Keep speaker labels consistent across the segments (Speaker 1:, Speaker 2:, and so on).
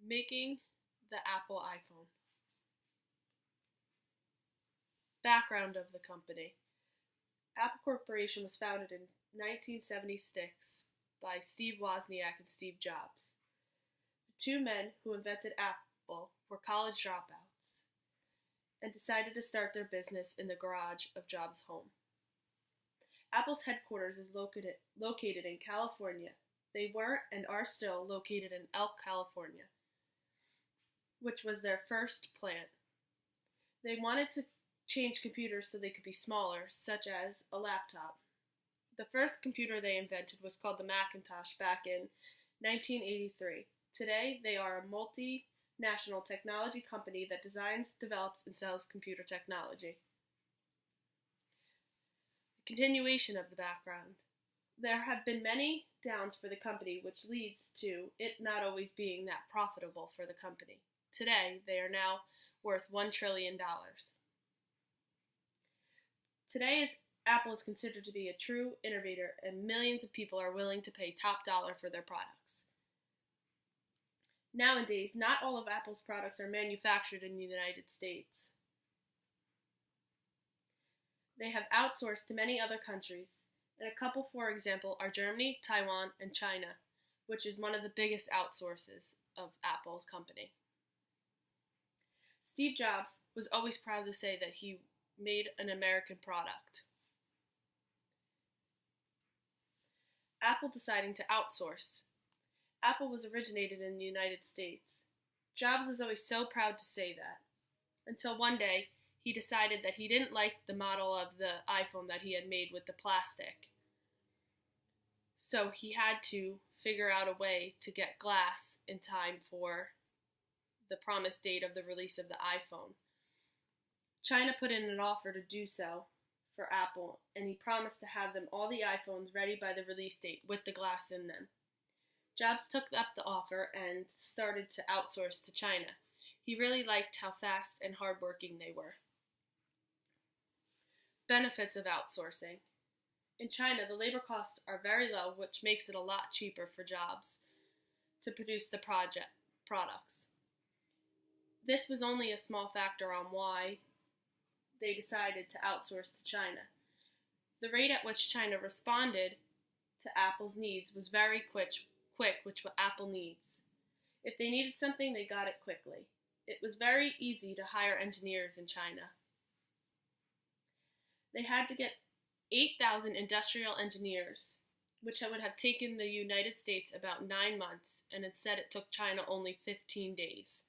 Speaker 1: Making the Apple iPhone. Background of the company. Apple Corporation was founded in 1976 by Steve Wozniak and Steve Jobs. The two men who invented Apple were college dropouts and decided to start their business in the garage of Jobs' home. Apple's headquarters is located in California. They were and are still located in Elk, California, which was their first plant. They wanted to change computers so they could be smaller, such as a laptop. The first computer they invented was called the Macintosh back in 1983. Today, they are a multinational technology company that designs, develops, and sells computer technology. The continuation of the background. There have been many downs for the company, which leads to it not always being that profitable for the company. Today, they are now worth $1 trillion. Today, Apple is considered to be a true innovator, and millions of people are willing to pay top dollar for their products. Nowadays, not all of Apple's products are manufactured in the United States. They have outsourced to many other countries, and a couple, for example, are Germany, Taiwan, and China, which is one of the biggest outsources of Apple company. Steve Jobs was always proud to say that he made an American product. Apple deciding to outsource. Apple was originated in the United States. Jobs was always so proud to say that, until one day he decided that he didn't like the model of the iPhone that he had made with the plastic. So he had to figure out a way to get glass in time for the promised date of the release of the iPhone. China put in an offer to do so for Apple, and he promised to have them all the iPhones ready by the release date with the glass in them. Jobs took up the offer and started to outsource to China. He really liked how fast and hardworking they were. Benefits of outsourcing. In China, the labor costs are very low, which makes it a lot cheaper for Jobs to produce the products. This was only a small factor on why they decided to outsource to China. The rate at which China responded to Apple's needs was very quick, which what Apple needs. If they needed something, they got it quickly. It was very easy to hire engineers in China. They had to get 8,000 industrial engineers, which would have taken the United States about 9 months, and instead it took China only 15 days.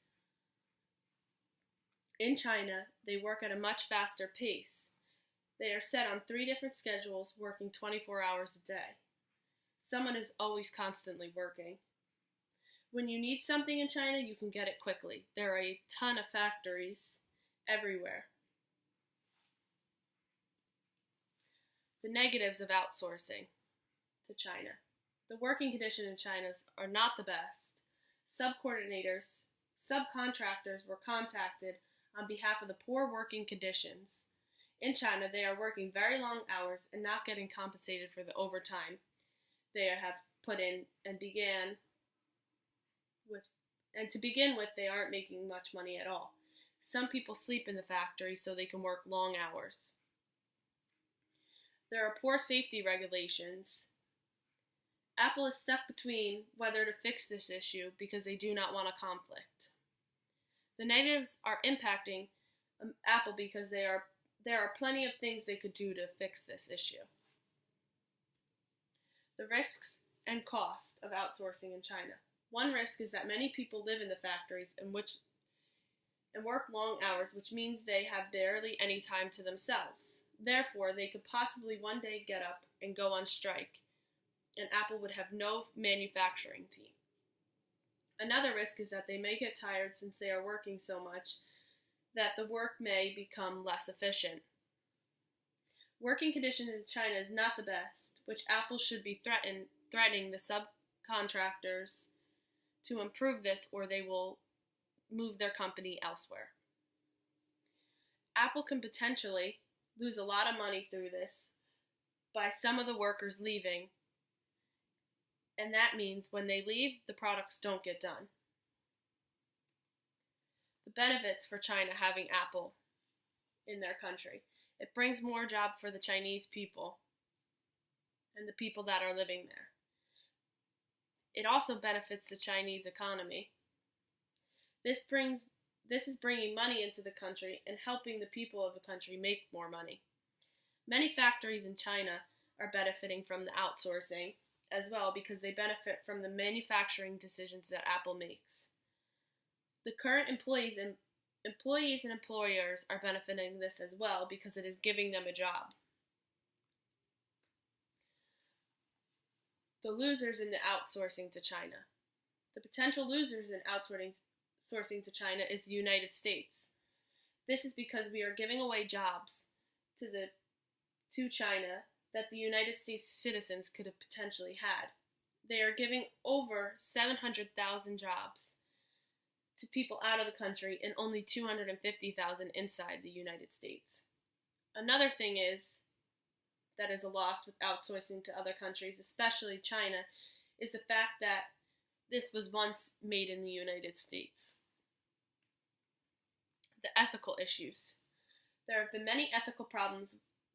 Speaker 1: In China, they work at a much faster pace. They are set on 3 different schedules, working 24 hours a day. Someone is always constantly working. When you need something in China, you can get it quickly. There are a ton of factories everywhere. The negatives of outsourcing to China. The working conditions in China are not the best. Subcontractors were contacted on behalf of the poor working conditions. In China, they are working very long hours and not getting compensated for the overtime they have put in, and to begin with, they aren't making much money at all. Some people sleep in the factory so they can work long hours. There are poor safety regulations. Apple is stuck between whether to fix this issue because they do not want a conflict. The negatives are impacting Apple because there are plenty of things they could do to fix this issue. The risks and cost of outsourcing in China. One risk is that many people live in the factories and work long hours, which means they have barely any time to themselves. Therefore, they could possibly one day get up and go on strike, and Apple would have no manufacturing team. Another risk is that they may get tired since they are working so much that the work may become less efficient. Working conditions in China is not the best, which Apple should be threatening the subcontractors to improve this, or they will move their company elsewhere. Apple can potentially lose a lot of money through this by some of the workers leaving, and that means when they leave, the products don't get done. the benefits for China having Apple in their country. It brings more jobs for the Chinese people and the people that are living there. It also benefits the Chinese economy. This is bringing money into the country and helping the people of the country make more money. Many factories in China are benefiting from the outsourcing as well because they benefit from the manufacturing decisions that Apple makes. The current employees and employers are benefiting this as well because it is giving them a job. The losers in the outsourcing to China. The potential losers in outsourcing to China is the United States. This is because we are giving away jobs to China that the United States citizens could have potentially had. They are giving over 700,000 jobs to people out of the country and only 250,000 inside the United States. Another thing that is a loss with outsourcing to other countries, especially China, is the fact that this was once made in the United States. The ethical issues. There have been many ethical problems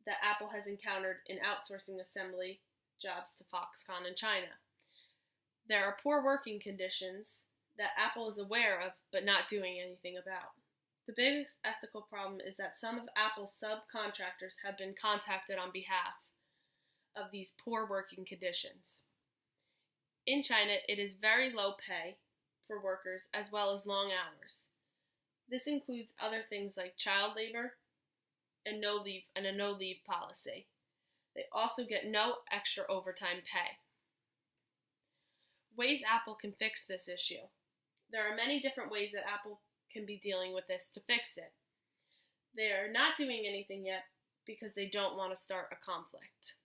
Speaker 1: that Apple has encountered in outsourcing assembly jobs to Foxconn in China. There are poor working conditions that Apple is aware of but not doing anything about. The biggest ethical problem is that some of Apple's subcontractors have been contacted on behalf of these poor working conditions. In China, it is very low pay for workers as well as long hours. This includes other things like child labor and a no leave policy. They also get no extra overtime pay. Ways Apple can fix this issue. There are many different ways that Apple can be dealing with this to fix it. They are not doing anything yet because they don't want to start a conflict.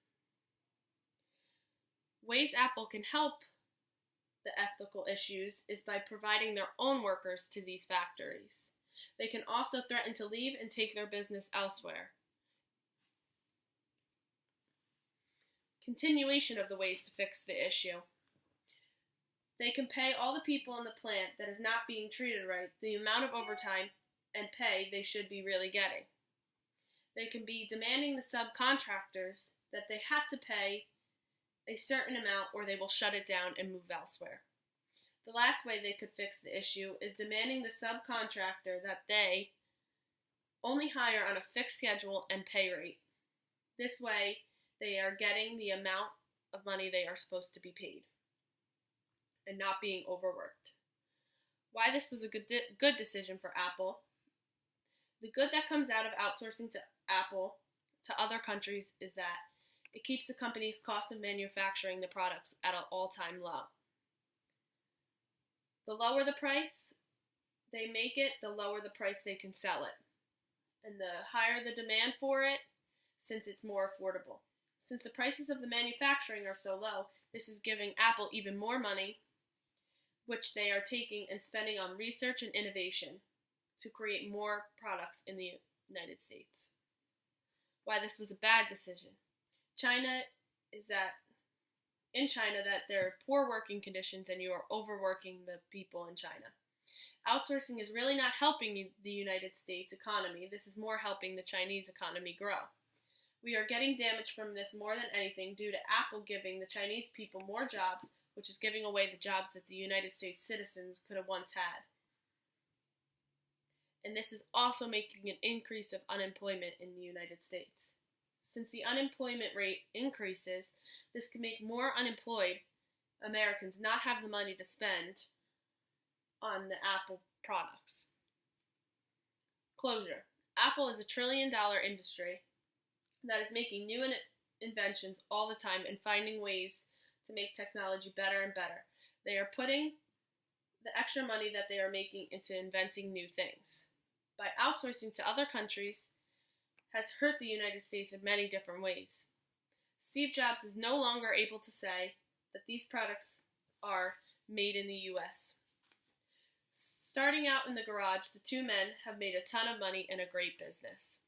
Speaker 1: Ways Apple can help the ethical issues is by providing their own workers to these factories. They can also threaten to leave and take their business elsewhere. Continuation of the ways to fix the issue. They can pay all the people in the plant that is not being treated right the amount of overtime and pay they should be really getting. They can be demanding the subcontractors that they have to pay a certain amount or they will shut it down and move elsewhere. The last way they could fix the issue is demanding the subcontractor that they only hire on a fixed schedule and pay rate. This way, they are getting the amount of money they are supposed to be paid and not being overworked. Why this was a good decision for Apple. The good that comes out of outsourcing to Apple to other countries is that it keeps the company's cost of manufacturing the products at an all-time low. The lower the price they make it, the lower the price they can sell it. And the higher the demand for it, since it's more affordable. Since the prices of the manufacturing are so low, this is giving Apple even more money, which they are taking and spending on research and innovation to create more products in the United States. Why this was a bad decision. In China that there are poor working conditions and you are overworking the people in China. Outsourcing is really not helping the United States economy. This is more helping the Chinese economy grow. We are getting damage from this more than anything due to Apple giving the Chinese people more jobs, which is giving away the jobs that the United States citizens could have once had. And this is also making an increase of unemployment in the United States. Since the unemployment rate increases, this can make more unemployed Americans not have the money to spend on the Apple products. Closure. Apple is a $1 trillion industry that is making new inventions all the time and finding ways to make technology better and better. They are putting the extra money that they are making into inventing new things. By outsourcing to other countries, has hurt the United States in many different ways. Steve Jobs is no longer able to say that these products are made in the U.S. Starting out in the garage, the two men have made a ton of money and a great business.